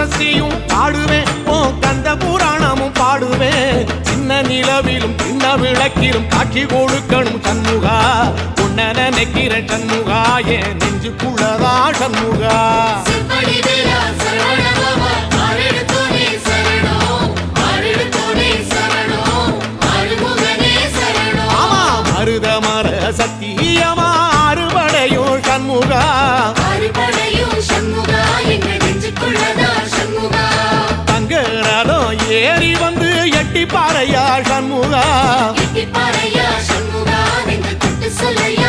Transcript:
சஷ்டியும் பாடுவேன் உன் கந்த புராணமும் பாடுவேன் சின்ன நிலவிலும் சின்ன விளக்கிலும் காட்சி கொடுக்கணும் சண்முகா உன்ன நினைக்கிற சண்முகா என் நெஞ்சுக்குள்ளதா சண்முகா ஆமா மருதமர சத்தியமா அறுபடையும் சண்முகா தங்கரதம் ஏறி வந்து எட்டி பாறையா சண்முகா சொல்ல